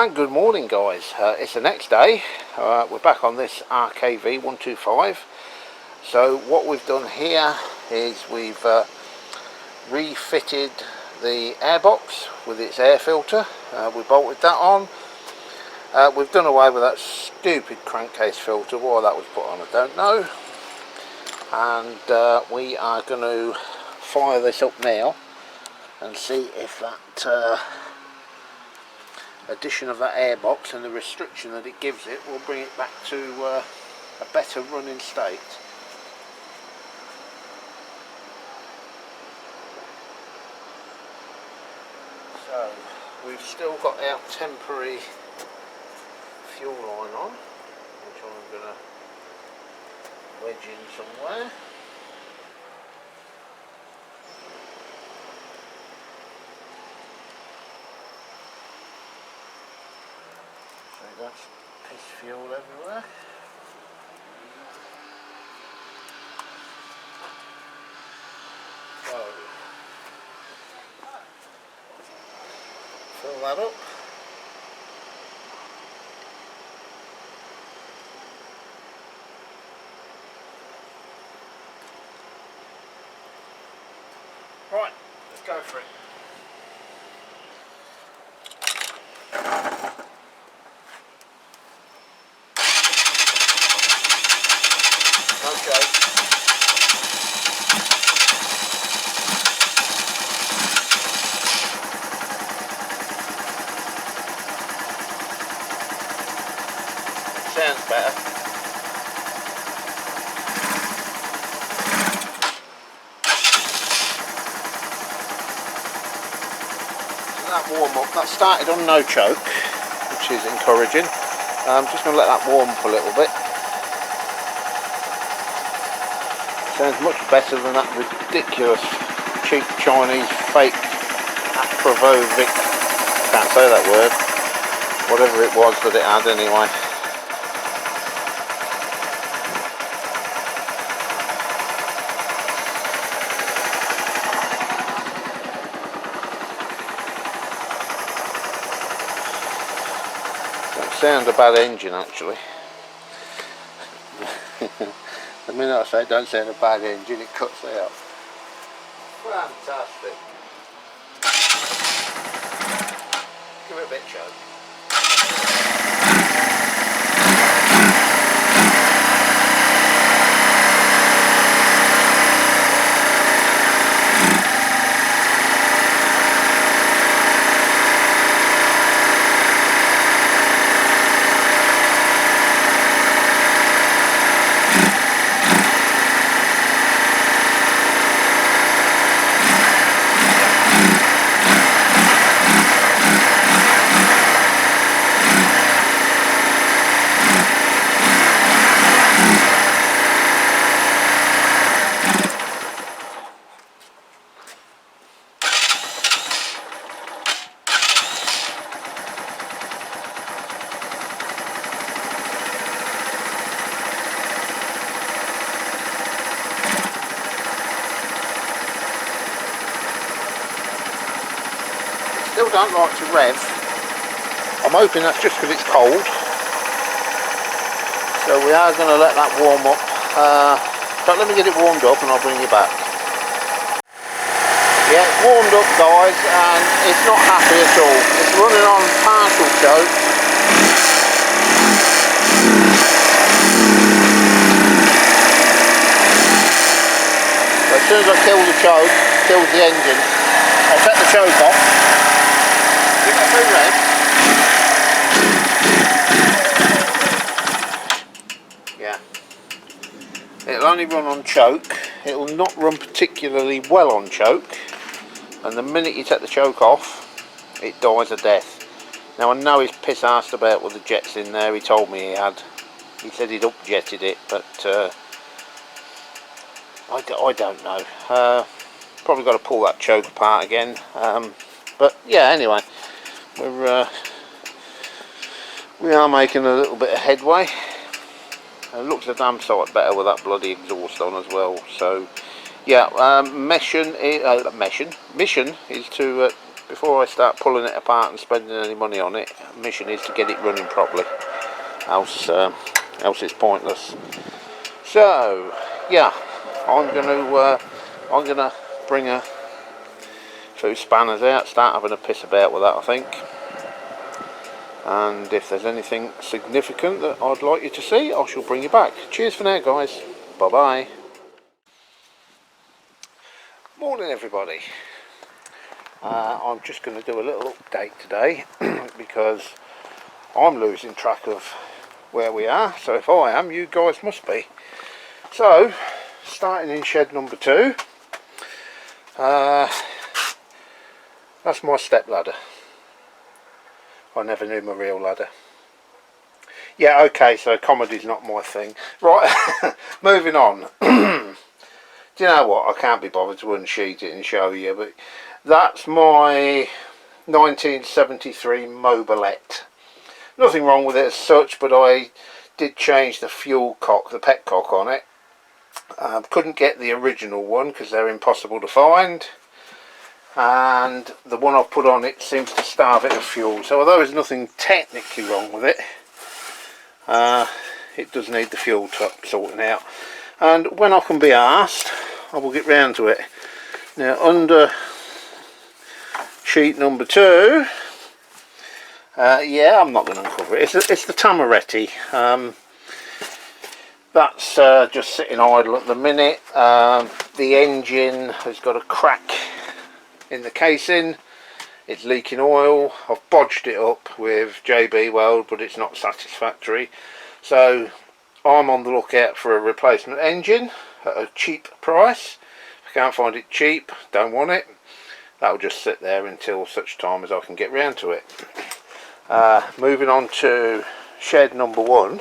And good morning, guys. It's the next day. We're back on this RKV 125. So what we've done here is we've refitted the airbox with its air filter. We bolted that on. We've done away with that stupid crankcase filter. Why that was put on, I don't know. And we are going to fire this up now and see if that addition of that airbox and the restriction that it gives it will bring it back to a better running state. So we've still got our temporary fuel line on, which I'm going to wedge in somewhere. So that's piss fuel everywhere. So fill that up. Right, let's go for it. Okay. Sounds better. That warm up, that started on no choke, which is encouraging. I'm just going to let that warm up a little bit. Sounds much better than that ridiculous cheap Chinese fake Aprovovic, can't say that word, whatever it was that it had anyway. Sound a bad engine actually. The minute I say don't sound a bad engine, it cuts out. Fantastic. Give it a bit choke. Still don't like to rev. I'm hoping that's just because it's cold. So we are going to let that warm up. But let me get it warmed up and I'll bring you back. Yeah, it's warmed up, guys, and it's not happy at all. It's running on partial choke. So as soon as I kill the choke, kills the engine, I'll set the choke off. Give it a few revs. Yeah. It'll only run on choke. It'll not run particularly well on choke. And the minute you take the choke off, it dies a death. Now I know he's piss-arsed about with the jets in there. He told me he had. He said he'd up-jetted it, but I don't know. Probably got to pull that choke apart again. But yeah, anyway. We are making a little bit of headway. It looks a damn sight better with that bloody exhaust on as well. So yeah, mission is to before I start pulling it apart and spending any money on it. The mission is to get it running properly, else it's pointless. So yeah, I'm gonna bring a few spanners out, start having a piss about with that, I think. And if there's anything significant that I'd like you to see, I shall bring you back. Cheers for now, guys. Bye bye. Morning, everybody. I'm just going to do a little update today because I'm losing track of where we are. So if I am, you guys must be. So, starting in shed number 2. That's my step ladder. I never knew my real ladder. Yeah, okay, so comedy's not my thing. Right, moving on. Do you know what? I can't be bothered to unsheet it and show you, but that's my 1973 Mobilette. Nothing wrong with it as such, but I did change the fuel cock, the petcock on it. Couldn't get the original one because they're impossible to find. And the one I've put on it seems to starve it of fuel. So although there's nothing technically wrong with it, it does need the fuel sorting out. And when I can be asked, I will get round to it. Now under sheet number 2, yeah, I'm not going to uncover it. It's the Tamaretti. That's just sitting idle at the minute. The engine has got a crack in the casing. It's leaking oil. I've bodged it up with JB Weld, but it's not satisfactory. So I'm on the lookout for a replacement engine at a cheap price. If I can't find it cheap, don't want it. That'll just sit there until such time as I can get round to it. Moving on to shed number 1.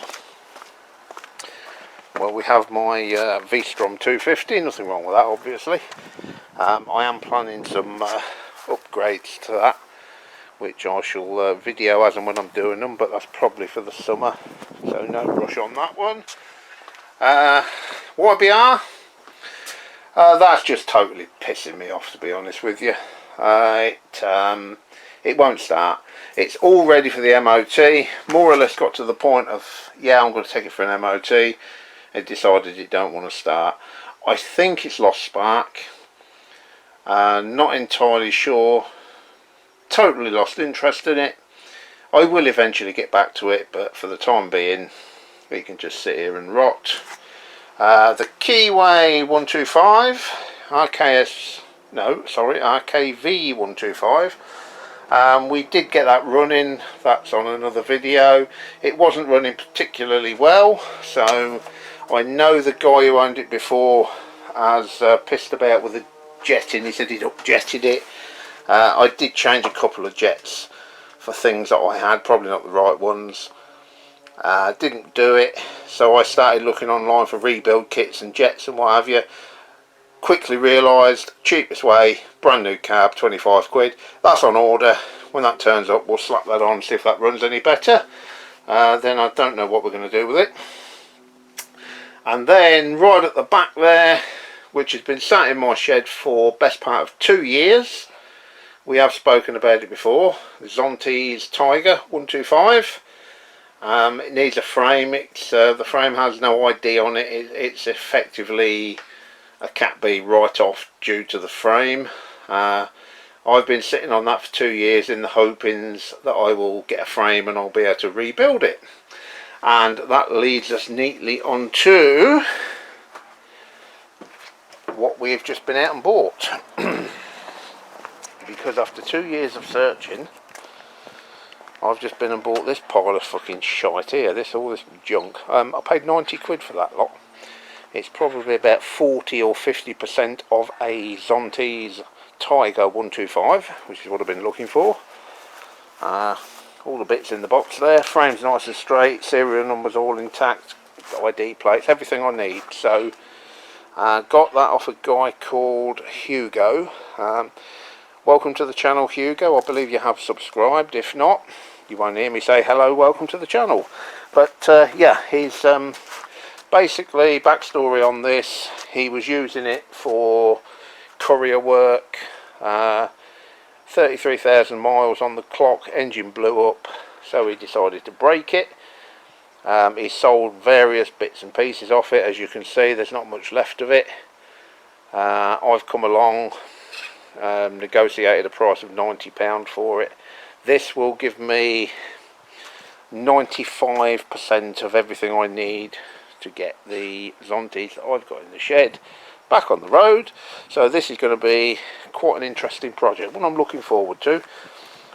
Well, we have my V-Strom 250, nothing wrong with that, obviously. I am planning some upgrades to that, which I shall video as and when I'm doing them, but that's probably for the summer, so no rush on that one. YBR, that's just totally pissing me off, to be honest with you. It won't start. It's all ready for the MOT, more or less got to the point of, yeah, I'm going to take it for an MOT. It decided it don't want to start. I think it's lost spark. Not entirely sure. Totally lost interest in it. I will eventually get back to it, but for the time being, we can just sit here and rot. The Keyway 125, RKV 125. We did get that running. That's on another video. It wasn't running particularly well, so I know the guy who owned it before has pissed about with the jetting. He said he'd up-jetted it. I did change a couple of jets for things that I had, probably not the right ones. Didn't do it, so I started looking online for rebuild kits and jets and what have you. Quickly realised, cheapest way, brand new carb, 25 quid. That's on order. When that turns up, we'll slap that on, see if that runs any better. Then I don't know what we're going to do with it. And then right at the back there, which has been sat in my shed for best part of 2 years, we have spoken about it before, Zonte's Tiger 125. It needs a frame. The frame has no ID on it. It's effectively a Cat B write-off due to the frame. I've been sitting on that for 2 years in the hopings that I will get a frame and I'll be able to rebuild it. And that leads us neatly onto what we've just been out and bought. Because after 2 years of searching, I've just been and bought this pile of fucking shite here, all this junk. I paid 90 quid for that lot. It's probably about 40 or 50% of a Zonte's Tiger 125, which is what I've been looking for. All the bits in the box there, frame's nice and straight, serial numbers all intact, ID plates, everything I need. So got that off a guy called Hugo. Welcome to the channel, Hugo. I believe you have subscribed. If not, you won't hear me say hello, welcome to the channel. But yeah, he's basically, backstory on this, he was using it for courier work, 33,000 miles on the clock, engine blew up, so he decided to break it. He sold various bits and pieces off it. As you can see, there's not much left of it. I've come along, negotiated a price of £90 for it. This will give me 95% of everything I need to get the Zontes that I've got in the shed back on the road. So this is going to be quite an interesting project, one I'm looking forward to,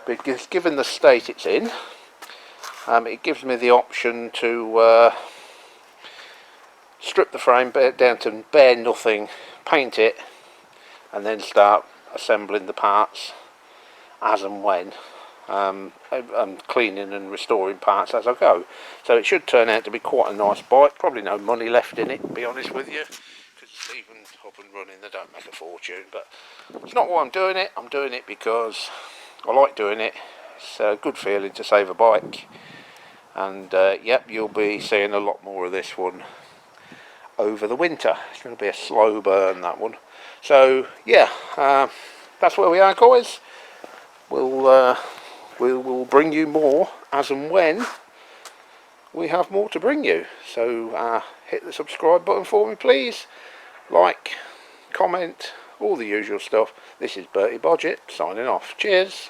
because given the state it's in, it gives me the option to strip the frame down to bare nothing, paint it, and then start assembling the parts as and when. I'm cleaning and restoring parts as I go, so it should turn out to be quite a nice bike. Probably no money left in it, to be honest with you, because it's even up and running, they don't make a fortune. But it's not why I'm doing it. I'm doing it because I like doing it. It's a good feeling to save a bike, and yep, you'll be seeing a lot more of this one over the winter. It's going to be a slow burn, that one. So yeah, that's where we are, guys. We'll bring you more as and when we have more to bring you. So hit the subscribe button for me, please. Like, comment, all the usual stuff. This is Bertie Bodgett signing off. Cheers.